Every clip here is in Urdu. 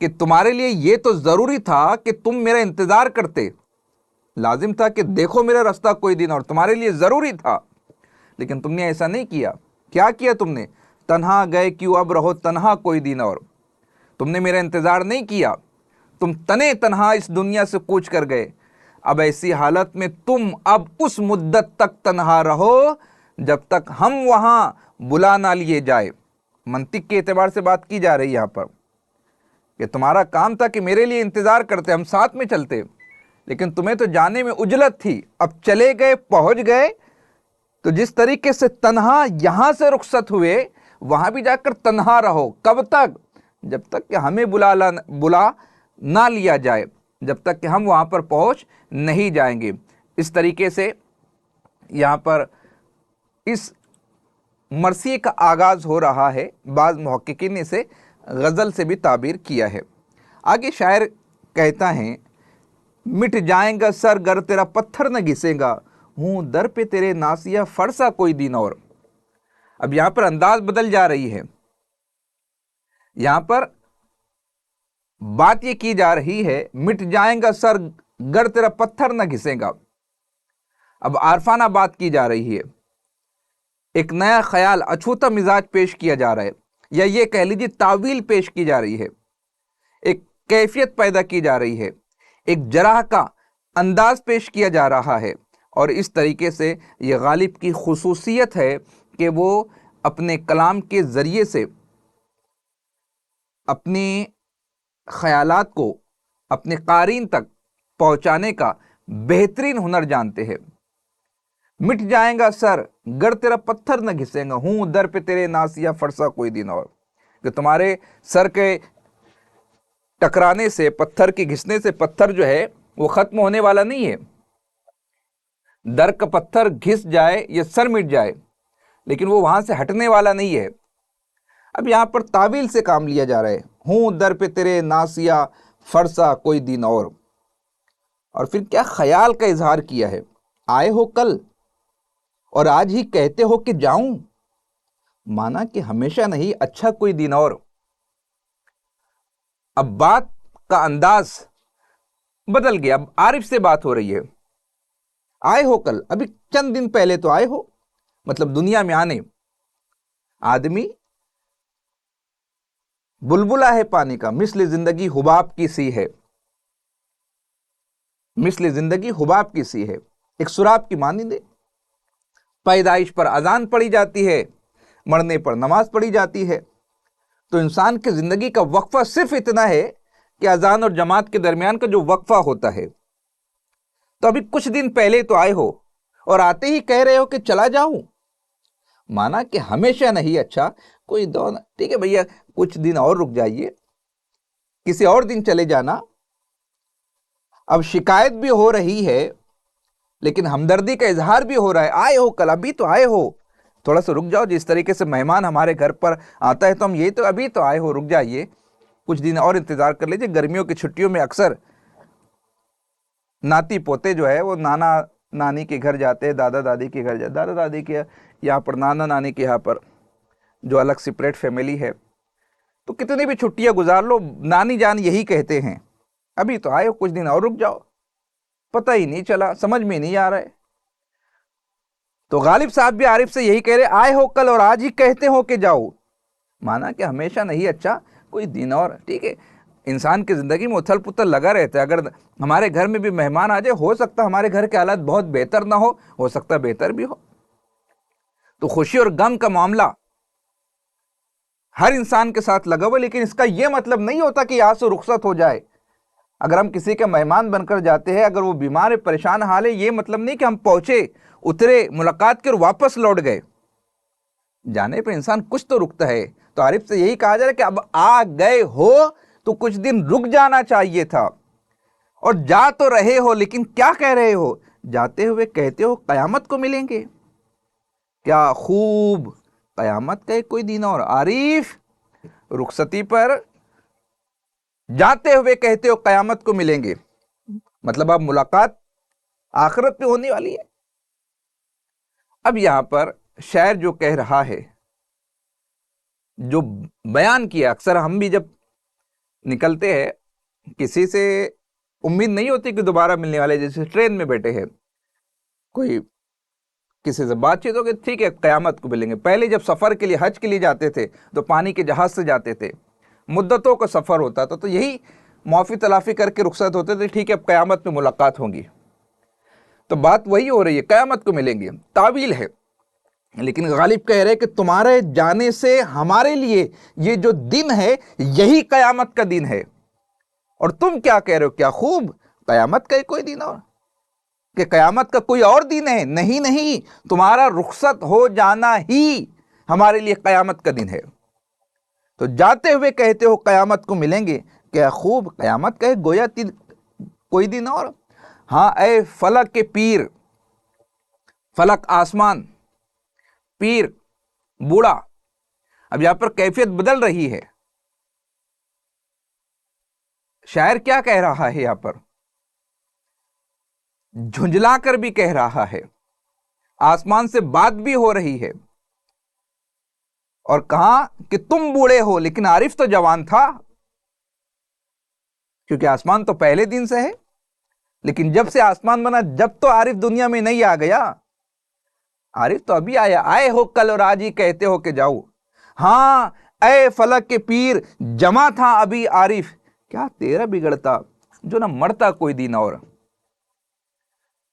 کہ تمہارے لیے یہ تو ضروری تھا کہ تم میرا انتظار کرتے، لازم تھا کہ دیکھو میرا راستہ کوئی دن اور، تمہارے لیے ضروری تھا، لیکن تم نے ایسا نہیں کیا۔ کیا کیا تم نے؟ تنہا گئے کیوں اب رہو تنہا کوئی دن اور، تم نے میرا انتظار نہیں کیا، تم تنے تنہا اس دنیا سے کوچ کر گئے۔ اب ایسی حالت میں تم اب اس مدت تک تنہا رہو جب تک ہم وہاں بلا نہ لیے جائے۔ منطق کے اعتبار سے بات کی جا رہی ہے یہاں پر کہ تمہارا کام تھا کہ میرے لیے انتظار کرتے، ہم ساتھ میں چلتے، لیکن تمہیں تو جانے میں عجلت تھی، اب چلے گئے، پہنچ گئے، تو جس طریقے سے تنہا یہاں سے رخصت ہوئے وہاں بھی جا کر تنہا رہو۔ کب تک؟ جب تک کہ ہمیں بلا نہ لیا جائے، جب تک کہ ہم وہاں پر پہنچ نہیں جائیں گے۔ اس طریقے سے یہاں پر اس مرثیے کا آغاز ہو رہا ہے۔ بعض محققین نے اسے غزل سے بھی تعبیر کیا ہے۔ آگے شاعر کہتا ہے، مٹ جائیں گا سر گر تیرا پتھر نہ گھسے گا، ہوں در پہ تیرے ناسیہ فرسا کوئی دن اور۔ اب یہاں پر انداز بدل جا رہی ہے، یہاں پر بات یہ کی جا رہی ہے، مٹ جائیں گا سر گر تیرا پتھر نہ گھسے گا۔ اب عارفانہ بات کی جا رہی ہے، ایک نیا خیال، اچھوتا مزاج پیش کیا جا رہا ہے، یا یہ کہہ لیجیے تعویل پیش کی جا رہی ہے، ایک کیفیت پیدا کی جا رہی ہے، ایک جراح کا انداز پیش کیا جا رہا ہے۔ اور اس طریقے سے یہ غالب کی خصوصیت ہے کہ وہ اپنے کلام کے ذریعے سے اپنے خیالات کو اپنے قارئین تک پہنچانے کا بہترین ہنر جانتے ہیں۔ مٹ جائیں گا سر گر تیرا پتھر نہ گھسے گا، ہوں در پہ تیرے ناسیہ فرسا کوئی دن اور، کہ تمہارے سر کے ٹکرانے سے، پتھر کے گھسنے سے پتھر جو ہے وہ ختم ہونے والا نہیں ہے۔ در کا پتھر گھس جائے یا سر مٹ جائے لیکن وہ وہاں سے ہٹنے والا نہیں ہے۔ اب یہاں پر تعویل سے کام لیا جا رہا ہے، ہوں در پہ تیرے ناسیہ فرسا کوئی دن اور پھر کیا خیال کا اظہار کیا ہے، آئے ہو کل اور آج ہی کہتے ہو کہ جاؤں، مانا کہ ہمیشہ نہیں، اچھا کوئی دن اور۔ اب بات کا انداز بدل گیا، اب عارف سے بات ہو رہی ہے، آئے ہو کل، ابھی چند دن پہلے تو آئے ہو، مطلب دنیا میں آنے۔ آدمی بلبلا ہے پانی کا، مثل زندگی حباب کی سی ہے، مثل زندگی حباب کی سی ہے، ایک سراب کی مانند ہے۔ پیدائش پر اذان پڑھی جاتی ہے، مرنے پر نماز پڑھی جاتی ہے، تو انسان کی زندگی کا وقفہ صرف اتنا ہے کہ اذان اور جماعت کے درمیان کا جو وقفہ ہوتا ہے۔ تو ابھی کچھ دن پہلے تو آئے ہو اور آتے ہی کہہ رہے ہو کہ چلا جاؤں، مانا کہ ہمیشہ نہیں، اچھا کوئی دو، ٹھیک ہے بھیا کچھ دن اور رک جائیے، کسی اور دن چلے جانا۔ اب شکایت بھی ہو رہی ہے لیکن ہمدردی کا اظہار بھی ہو رہا ہے، آئے ہو کل، ابھی تو آئے ہو، تھوڑا سا رک جاؤ۔ جس طریقے سے مہمان ہمارے گھر پر آتا ہے تو ہم یہ تو ابھی تو آئے ہو، رک جائیے، کچھ دن اور انتظار کر لیجیے۔ گرمیوں کی چھٹیوں میں اکثر ناتی پوتے جو ہے وہ نانا نانی کے گھر جاتے ہیں، دادا دادی کے گھر جاتے، دادا دادی کے یہاں پر، نانا نانی کے یہاں پر، جو الگ سپریٹ فیملی ہے، تو کتنی بھی چھٹیاں گزار لو، نانی جان یہی کہتے ہیں، ابھی تو آئے ہو، کچھ دن اور رک جاؤ، پتہ ہی نہیں چلا، سمجھ میں نہیں آ رہا ہے۔ تو غالب صاحب بھی عارف سے یہی کہہ رہے، آئے ہو کل اور آج ہی کہتے ہو کہ جاؤ، مانا کہ ہمیشہ نہیں، اچھا کوئی دن اور، ٹھیک ہے۔ انسان کی زندگی میں اتھل پتھل لگا رہتا ہے، اگر ہمارے گھر میں بھی مہمان آ جائے، ہو سکتا ہمارے گھر کے حالات بہت بہتر نہ ہو سکتا بہتر بھی ہو، تو خوشی اور غم کا معاملہ ہر انسان کے ساتھ لگا ہوا، لیکن اس کا یہ مطلب نہیں ہوتا کہ یہاں سے رخصت ہو جائے۔ اگر ہم کسی کے مہمان بن کر جاتے ہیں، اگر وہ بیمار ہے، پریشان حال ہے، یہ مطلب نہیں کہ ہم پہنچے، اترے، ملاقات کی اور واپس لوٹ گئے۔ جانے پہ انسان کچھ تو رکتا ہے۔ تو عارف سے یہی کہا جا رہا ہے کہ اب آ گئے ہو تو کچھ دن رک جانا چاہیے تھا، اور جا تو رہے ہو لیکن کیا کہہ رہے ہو؟ جاتے ہوئے کہتے ہو قیامت کو ملیں گے، کیا خوب، قیامت کا کوئی دن اور۔ عارف رخصتی پر جاتے ہوئے کہتے ہو قیامت کو ملیں گے، مطلب اب ملاقات آخرت پہ ہونے والی ہے۔ اب یہاں پر شاعر جو کہہ رہا ہے، جو بیان کیا، اکثر ہم بھی جب نکلتے ہیں, کسی سے امید نہیں ہوتی کہ دوبارہ ملنے والے, جیسے ٹرین میں بیٹھے ہیں, کوئی کسی سے بات چیت ہو کہ ٹھیک ہے قیامت کو ملیں گے. پہلے جب سفر کے لیے حج کے لیے جاتے تھے تو پانی کے جہاز سے جاتے تھے, مدتوں کا سفر ہوتا تھا, تو یہی معافی تلافی کر کے رخصت ہوتے تھے, ٹھیک ہے اب قیامت میں ملاقات ہوگی. تو بات وہی ہو رہی ہے, قیامت کو ملیں گے, تعویل ہے. لیکن غالب کہہ رہے کہ تمہارے جانے سے ہمارے لیے یہ جو دن ہے یہی قیامت کا دن ہے, اور تم کیا کہہ رہے ہو, کیا خوب, قیامت کا کوئی دن اور, کہ قیامت کا کوئی اور دن ہے؟ نہیں نہیں, تمہارا رخصت ہو جانا ہی ہمارے لیے قیامت کا دن ہے. تو جاتے ہوئے کہتے ہو قیامت کو ملیں گے, کیا خوب, قیامت کا ہے گویا کوئی دن اور. ہاں اے فلک کے پیر, فلک آسمان, پیر بوڑھا. اب یہاں پر کیفیت بدل رہی ہے. شاعر کیا کہہ رہا ہے یہاں پر, جھنجلا کر بھی کہہ رہا ہے, آسمان سے بات بھی ہو رہی ہے, اور کہا کہ تم بوڑھے ہو لیکن عارف تو جوان تھا, کیونکہ آسمان تو پہلے دن سے ہے, لیکن جب سے آسمان بنا جب تو عارف دنیا میں نہیں آ گیا, عارف تو ابھی آیا. آئے ہو کل اور آج ہی کہتے ہو کہ جاؤ. ہاں اے فلک کے پیر, جمع تھا ابھی عارف, کیا تیرا بگڑتا جو نہ مرتا کوئی دن اور.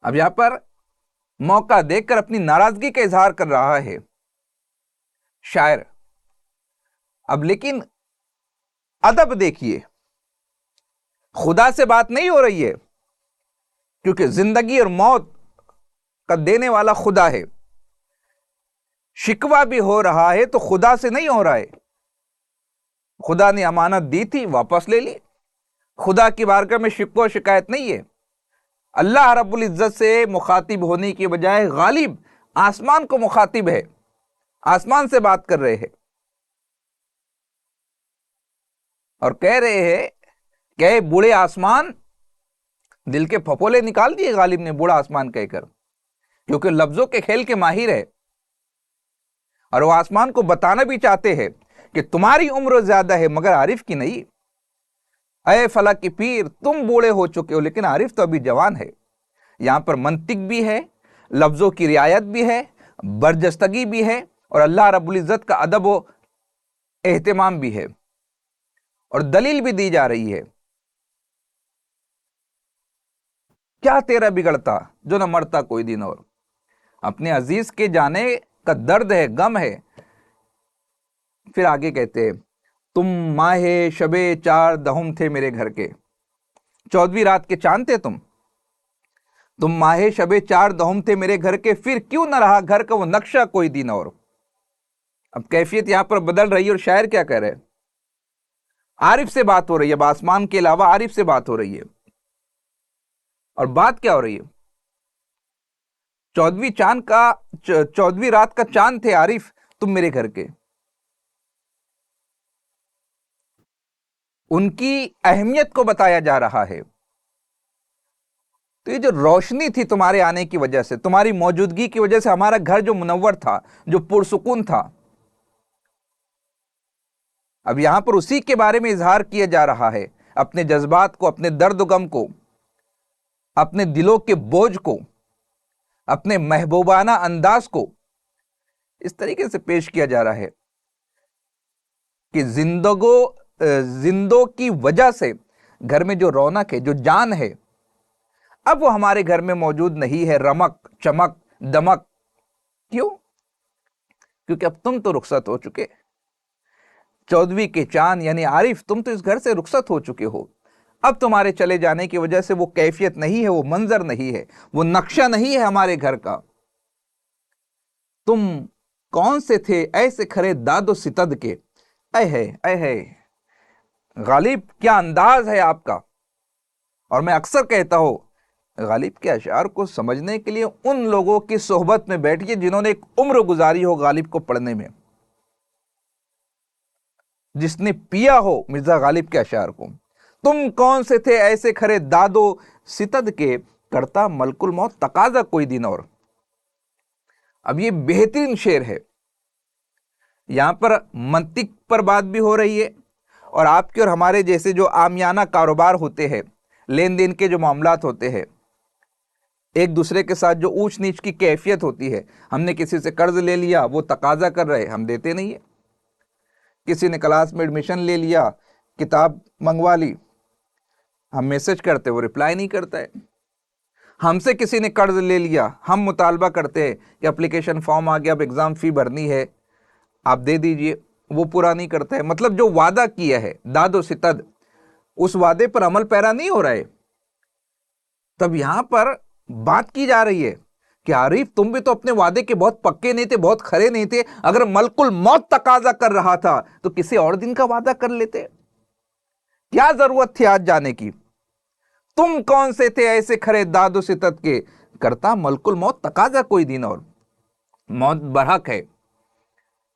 اب یہاں پر موقع دیکھ کر اپنی ناراضگی کا اظہار کر رہا ہے شاعر. اب لیکن ادب دیکھیے, خدا سے بات نہیں ہو رہی ہے, کیونکہ زندگی اور موت کا دینے والا خدا ہے. شکوہ بھی ہو رہا ہے تو خدا سے نہیں ہو رہا ہے, خدا نے امانت دی تھی واپس لے لی. خدا کی بارگاہ میں شکوہ و شکایت نہیں ہے. اللہ رب العزت سے مخاطب ہونے کی بجائے غالب آسمان کو مخاطب ہے, آسمان سے بات کر رہے ہیں, اور کہہ رہے ہیں کہ اے بوڑھے آسمان, دل کے پھپولے نکال دیے غالب نے بوڑھا آسمان کہہ کر, کیونکہ لفظوں کے کھیل کے ماہر ہے, اور وہ آسمان کو بتانا بھی چاہتے ہیں کہ تمہاری عمر زیادہ ہے مگر عارف کی نہیں. اے فلک کی پیر, تم بوڑھے ہو چکے ہو لیکن عارف تو ابھی جوان ہے. یہاں پر منطق بھی ہے, لفظوں کی رعایت بھی ہے, برجستگی بھی ہے, اور اللہ رب العزت کا ادب و اہتمام بھی ہے, اور دلیل بھی دی جا رہی ہے. کیا تیرا بگڑتا جو نہ مرتا کوئی دن اور. اپنے عزیز کے جانے کا درد ہے, غم ہے. پھر آگے کہتے ہیں, تم ماہ شب چار دہم تھے میرے گھر کے, 14ویں رات کے چاند تھے تم ماہ شب چار دہم تھے میرے گھر کے, پھر کیوں نہ رہا گھر کا وہ نقشہ کوئی دن اور. اب کیفیت یہاں پر بدل رہی ہے, اور شاعر کیا کہہ رہے ہیں, عارف سے بات ہو رہی ہے, اب آسمان کے علاوہ عارف سے بات ہو رہی ہے. اور بات کیا ہو رہی ہے, 14ویں رات کا چاند تھے عارف تم میرے گھر کے. ان کی اہمیت کو بتایا جا رہا ہے. تو یہ جو روشنی تھی تمہارے آنے کی وجہ سے, تمہاری موجودگی کی وجہ سے ہمارا گھر جو منور تھا, جو پرسکون تھا, اب یہاں پر اسی کے بارے میں اظہار کیا جا رہا ہے, اپنے جذبات کو, اپنے درد و غم کو, اپنے دلوں کے بوجھ کو, اپنے محبوبانہ انداز کو اس طریقے سے پیش کیا جا رہا ہے کہ زندوں کی وجہ سے گھر میں جو رونق ہے, جو جان ہے, اب وہ ہمارے گھر میں موجود نہیں ہے. رمق, چمک, دمک. کیوں؟ کیونکہ اب تم تو رخصت ہو چکے. 14ویں کے چاند یعنی عارف, تم تو اس گھر سے رخصت ہو چکے ہو. اب تمہارے چلے جانے کی وجہ سے وہ کیفیت نہیں ہے, وہ منظر نہیں ہے, وہ نقشہ نہیں ہے ہمارے گھر کا. تم کون سے تھے ایسے کھرے داد و ستد کے, اے ہے غالب, کیا انداز ہے آپ کا. اور میں اکثر کہتا ہوں, غالب کے اشعار کو سمجھنے کے لیے ان لوگوں کی صحبت میں بیٹھیے جنہوں نے ایک عمر گزاری ہو غالب کو پڑھنے میں, جس نے پیا ہو مرزا غالب کے اشعار کو. تم کون سے تھے ایسے کھرے داد و ستد کے, کرتا ملک الموت تقاضا کوئی دن اور. اب یہ بہترین شعر ہے, یہاں پر منطق پر بات بھی ہو رہی ہے, اور آپ کے اور ہمارے جیسے جو عامیانہ کاروبار ہوتے ہیں، لین دین کے جو معاملات ہوتے ہیں، ایک دوسرے کے ساتھ جو اونچ نیچ کی کیفیت ہوتی ہے، ہم نے کسی سے قرض لے لیا، وہ تقاضا کر رہے، ہم دیتے نہیں ہیں۔ کسی نے کلاس میں ایڈمیشن لے لیا، کتاب منگوا لی، ہم میسج کرتے، وہ رپلائی نہیں کرتا ہے۔ ہم سے کسی نے قرض لے لیا، ہم مطالبہ کرتے ہیں کہ اپلیکیشن فارم آ گیا، اب ایگزام فی بھرنی ہے، آپ دے دیجئے، وہ پورا نہیں کرتا ہے۔ مطلب جو وعدہ کیا ہے داد و ستد، اس وعدے پر عمل پیرا نہیں ہو رہا ہے۔ تب یہاں پر بات کی جا رہی ہے کہ عارف تم بھی تو اپنے وعدے کے بہت پکے نہیں تھے، بہت کھرے نہیں تھے۔ اگر ملک الموت تقاضا کر رہا تھا تو کسی اور دن کا وعدہ کر لیتے، کیا ضرورت تھی آج جانے کی؟ تم کون سے تھے ایسے کھرے داد و ستد کے؟ کرتا ملک الموت تقاضا کوئی دن اور، موت برحق ہے۔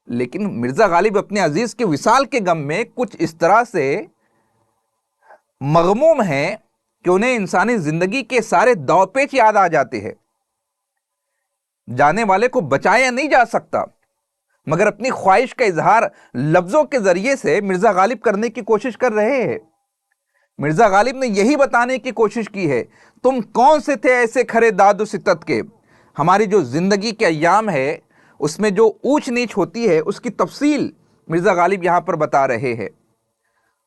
لیکن مرزا غالب اپنے عزیز کے وصال کے غم میں کچھ اس طرح سے مغموم ہیں کہ انہیں انسانی زندگی کے سارے داو پیچ یاد آ جاتے ہیں۔ جانے والے کو بچایا نہیں جا سکتا، مگر اپنی خواہش کا اظہار لفظوں کے ذریعے سے مرزا غالب کرنے کی کوشش کر رہے ہیں۔ مرزا غالب نے یہی بتانے کی کوشش کی ہے، تم کون سے تھے ایسے کھرے داد و ستد کے؟ ہماری جو زندگی کے ایام ہے، اس میں جو اونچ نیچ ہوتی ہے، اس کی تفصیل مرزا غالب یہاں پر بتا رہے ہیں،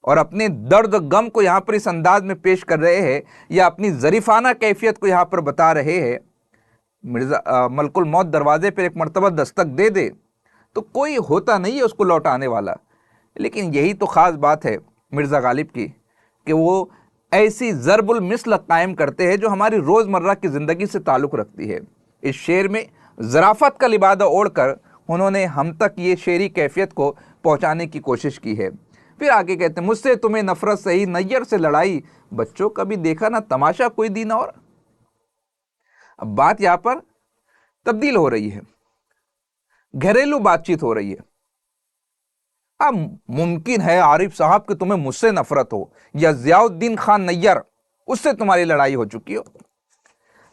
اور اپنے درد و غم کو یہاں پر اس انداز میں پیش کر رہے ہیں، یا اپنی ظریفانہ کیفیت کو یہاں پر بتا رہے ہیں۔ ملک الموت دروازے پر ایک مرتبہ دستک دے دے تو کوئی ہوتا نہیں ہے اس کو لوٹانے والا۔ لیکن یہی تو خاص بات ہے مرزا غالب کی، کہ وہ ایسی ضرب المثل قائم کرتے ہیں جو ہماری روزمرہ کی زندگی سے تعلق رکھتی ہے۔ اس شعر میں ظرافت کا لبادہ اوڑھ کر انہوں نے ہم تک یہ شعری کیفیت کو پہنچانے کی کوشش کی ہے۔ پھر آگے کہتے ہیں، مجھ سے تمہیں نفرت سہی، نیر سے لڑائی، بچوں کا بھی دیکھا نہ تماشا کوئی دن اور۔ اب بات یہاں پر تبدیل ہو رہی ہے، گھریلو بات چیت ہو رہی ہے۔ اب ممکن ہے عارف صاحب کہ تمہیں مجھ سے نفرت ہو، یا ضیاء الدین خان نیر، اس سے تمہاری لڑائی ہو چکی ہو،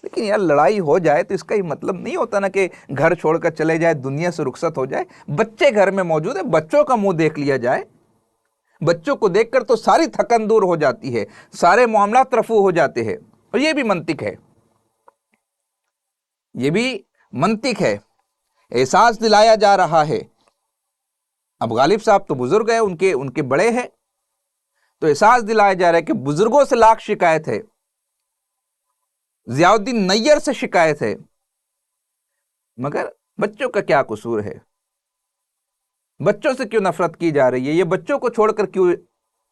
لیکن یار لڑائی ہو جائے تو اس کا یہ مطلب نہیں ہوتا نا کہ گھر چھوڑ کر چلے جائے، دنیا سے رخصت ہو جائے۔ بچے گھر میں موجود ہے، بچوں کا منہ دیکھ لیا جائے۔ بچوں کو دیکھ کر تو ساری تھکن دور ہو جاتی ہے، سارے معاملات رفع ہو جاتے ہیں، اور یہ بھی منطق ہے، یہ بھی منطق ہے۔ احساس دلایا جا رہا ہے، اب غالب صاحب تو بزرگ ہیں، ان کے بڑے ہیں، تو احساس دلایا جا رہا ہے کہ بزرگوں سے لاکھ شکایت ہے، ضیاء الدین نیر سے شکایت ہے، مگر بچوں کا کیا قصور ہے؟ بچوں سے کیوں نفرت کی جا رہی ہے؟ یہ بچوں کو چھوڑ کر کیوں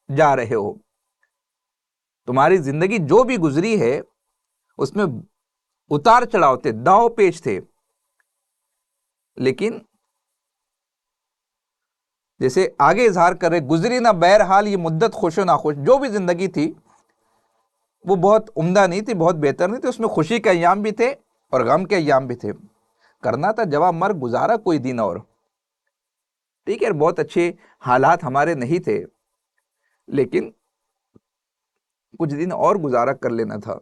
جا رہے ہو؟ تمہاری زندگی جو بھی گزری ہے اس میں اتار چڑھاؤ تھے، داؤ پیچ تھے، لیکن جیسے آگے اظہار کر رہے، گزری نہ بہرحال یہ مدت خوش و ناخوش، جو بھی زندگی تھی وہ بہت عمدہ نہیں تھی، بہت بہتر نہیں تھی، اس میں خوشی کے ایام بھی تھے اور غم کے ایام بھی تھے۔ کرنا تھا جواب مرگ، گزارا کوئی دن اور۔ ٹھیک ہے، بہت اچھے حالات ہمارے نہیں تھے، لیکن کچھ دن اور گزارا کر لینا تھا۔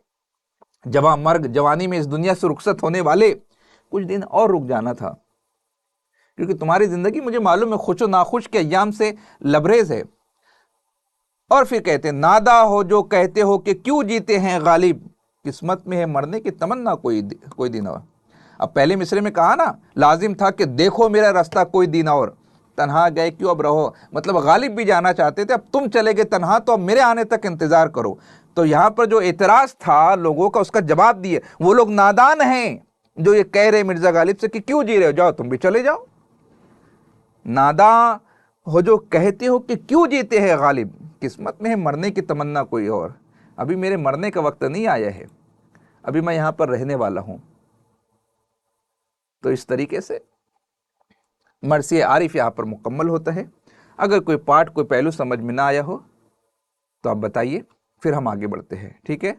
جواب مرگ، جوانی میں اس دنیا سے رخصت ہونے والے کچھ دن اور رک جانا تھا، کیونکہ تمہاری زندگی مجھے معلوم ہے خوش و ناخوش کے ایام سے لبریز ہے۔ اور پھر کہتے ہیں، نادا ہو جو کہتے ہو کہ کیوں جیتے ہیں غالب، قسمت میں ہے مرنے کی تمنا کوئی دن اور۔ اب پہلے مصرے میں کہا نا، لازم تھا کہ دیکھو میرا راستہ کوئی دن اور، تنہا گئے کیوں اب رہو، مطلب غالب بھی جانا چاہتے تھے، اب تم چلے گئے تنہا تو اب میرے آنے تک انتظار کرو۔ تو یہاں پر جو اعتراض تھا لوگوں کا، اس کا جواب دیے، وہ لوگ نادان ہیں جو یہ کہہ رہے مرزا غالب سے کہ کیوں جی رہے ہو، جاؤ تم بھی چلے جاؤ۔ ناداں ہو جو کہتے ہو کہ کیوں جیتے ہیں غالب، قسمت میں ہے مرنے کی تمنا کوئی اور، ابھی میرے مرنے کا وقت نہیں آیا ہے، ابھی میں یہاں پر رہنے والا ہوں۔ تو اس طریقے سے مرثیہ عارف یہاں پر مکمل ہوتا ہے۔ اگر کوئی پارٹ، کوئی پہلو سمجھ میں نہ آیا ہو تو آپ بتائیے، پھر ہم آگے بڑھتے ہیں، ٹھیک ہے؟